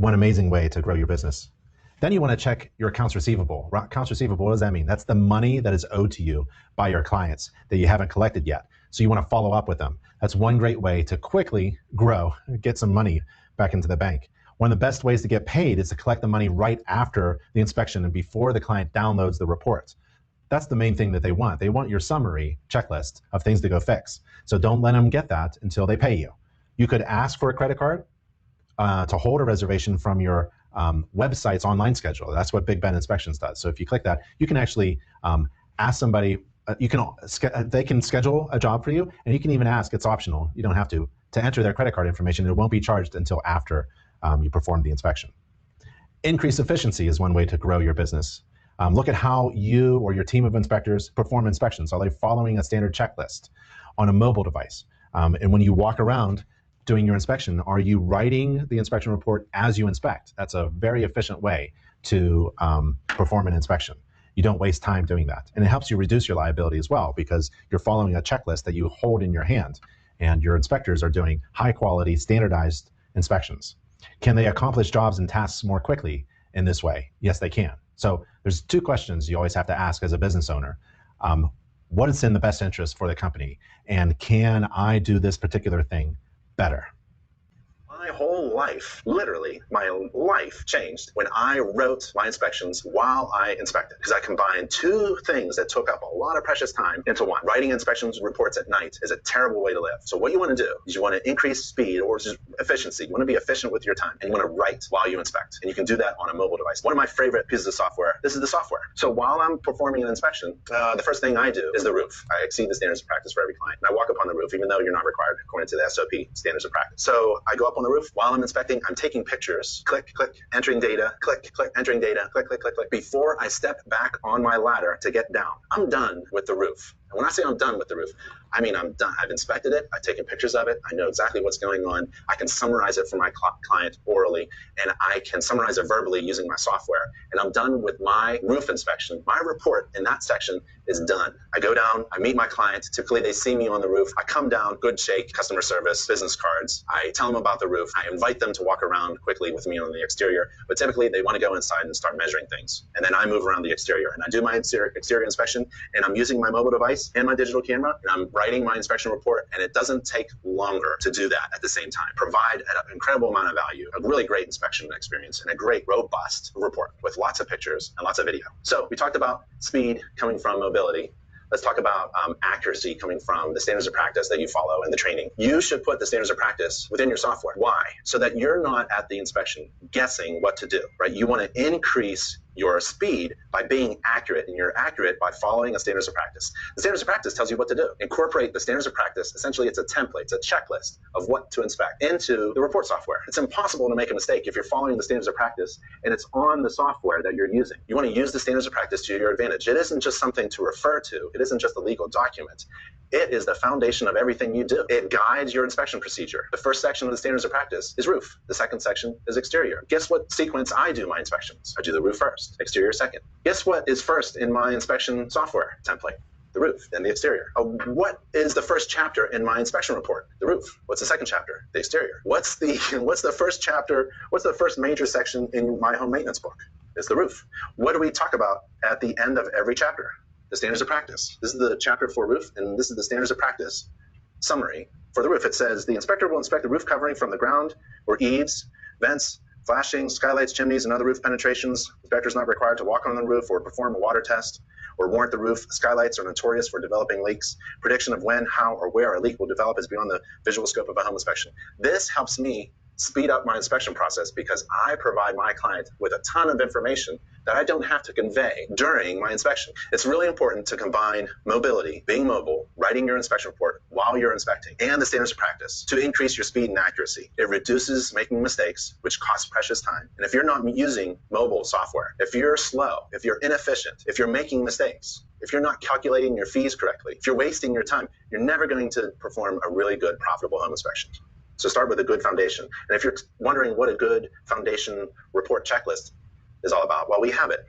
One amazing way to grow your business. Then you want to check your accounts receivable. Accounts receivable, what does that mean? That's the money that is owed to you by your clients that you haven't collected yet. So you want to follow up with them. That's one great way to quickly grow, get some money back into the bank. One of the best ways to get paid is to collect the money right after the inspection and before the client downloads the report. That's the main thing that they want. They want your summary checklist of things to go fix. So don't let them get that until they pay you. You could ask for a credit card to hold a reservation from your website's online schedule. That's what Big Ben Inspections does. So if you click that, you can actually ask somebody, they can schedule a job for you, and you can even ask, it's optional, you don't have to enter their credit card information. It won't be charged until after you perform the inspection. Increase efficiency is one way to grow your business. Look at how you or your team of inspectors perform inspections. Are they following a standard checklist on a mobile device? And when you walk around doing your inspection, are you writing the inspection report as you inspect? That's a very efficient way to perform an inspection. You don't waste time doing that. And it helps you reduce your liability as well, because you're following a checklist that you hold in your hand, and your inspectors are doing high quality, standardized inspections. Can they accomplish jobs and tasks more quickly in this way? Yes, they can. So there's two questions you always have to ask as a business owner. What is in the best interest for the company? And can I do this particular thing better? My whole life, literally, my life changed when I wrote my inspections while I inspected, because I combined two things that took up a lot of precious time into one. Writing inspections reports at night is a terrible way to live. So what you want to do is you want to increase speed or just efficiency. You want to be efficient with your time, and you want to write while you inspect. And you can do that on a mobile device. One of my favorite pieces of software, this is the software. So while I'm performing an inspection, the first thing I do is the roof. I exceed the standards of practice for every client. And I walk up on the roof, even though you're not required according to the SOP, standards of practice. So I go up on the roof. While I'm inspecting, I'm taking pictures, click, click, entering data, click, click, entering data, click, click, click, click, before I step back on my ladder to get down. I'm done with the roof. And when I say I'm done with the roof, I mean I'm done. I've inspected it, I've taken pictures of it, I know exactly what's going on, I can summarize it for my client orally, and I can summarize it verbally using my software. And I'm done with my roof inspection. My report in that section is done. I go down, I meet my client, typically they see me on the roof, I come down, good shake, customer service, business cards, I tell them about the roof, I invite them to walk around quickly with me on the exterior, but typically they want to go inside and start measuring things. And then I move around the exterior, and I do my exterior inspection, and I'm using my mobile device and my digital camera, and I'm writing my inspection report, and it doesn't take longer to do that at the same time. Provide an incredible amount of value, a really great inspection experience, and a great robust report with lots of pictures and lots of video. So we talked about speed coming from mobility. Let's talk about accuracy coming from the standards of practice that you follow in the training. You should put the standards of practice within your software. Why? So that you're not at the inspection guessing what to do, right? You want to increase your speed by being accurate, and you're accurate by following a standards of practice. The standards of practice tells you what to do. Incorporate the standards of practice. Essentially, it's a template, it's a checklist of what to inspect into the report software. It's impossible to make a mistake if you're following the standards of practice and it's on the software that you're using. You want to use the standards of practice to your advantage. It isn't just something to refer to. It isn't just a legal document. It is the foundation of everything you do. It guides your inspection procedure. The first section of the standards of practice is roof. The second section is exterior. Guess what sequence I do my inspections? I do the roof first, exterior second. Guess what is first in my inspection software template? The roof, then the exterior. What is the first chapter in my inspection report? The roof. What's the second chapter? The exterior. What's the first chapter? What's the first major section in my home maintenance book? It's the roof. What do we talk about at the end of every chapter? The standards of practice. This is the chapter for roof, and this is the standards of practice summary for the roof. It says the inspector will inspect the roof covering from the ground or eaves, vents, flashing, skylights, chimneys, and other roof penetrations. Inspector is not required to walk on the roof or perform a water test or warrant the roof. Skylights are notorious for developing leaks. Prediction of when, how, or where a leak will develop is beyond the visual scope of a home inspection. This helps me speed up my inspection process because I provide my client with a ton of information that I don't have to convey during my inspection. It's really important to combine mobility, being mobile, writing your inspection report while you're inspecting, and the standards of practice to increase your speed and accuracy. It reduces making mistakes, which costs precious time. And if you're not using mobile software, if you're slow, if you're inefficient, if you're making mistakes, if you're not calculating your fees correctly, if you're wasting your time, you're never going to perform a really good, profitable home inspection. So start with a good foundation. And if you're wondering what a good foundation report checklist is all about, well, we have it.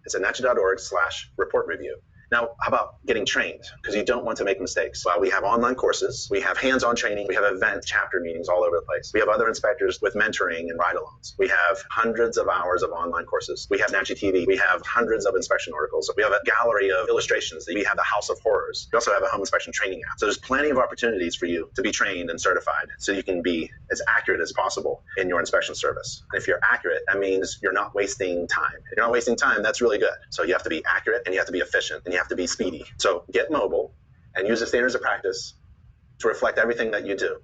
It's at InterNACHI.org/report review. Now, how about getting trained? Because you don't want to make mistakes. Well, we have online courses, we have hands-on training, we have event chapter meetings all over the place. We have other inspectors with mentoring and ride-alongs. We have hundreds of hours of online courses. We have NACHI TV. We have hundreds of inspection articles. We have a gallery of illustrations. We have the House of Horrors. We also have a home inspection training app. So there's plenty of opportunities for you to be trained and certified so you can be as accurate as possible in your inspection service. And if you're accurate, that means you're not wasting time. If you're not wasting time, that's really good. So you have to be accurate, and you have to be efficient, and you have to be speedy. So get mobile and use the standards of practice to reflect everything that you do.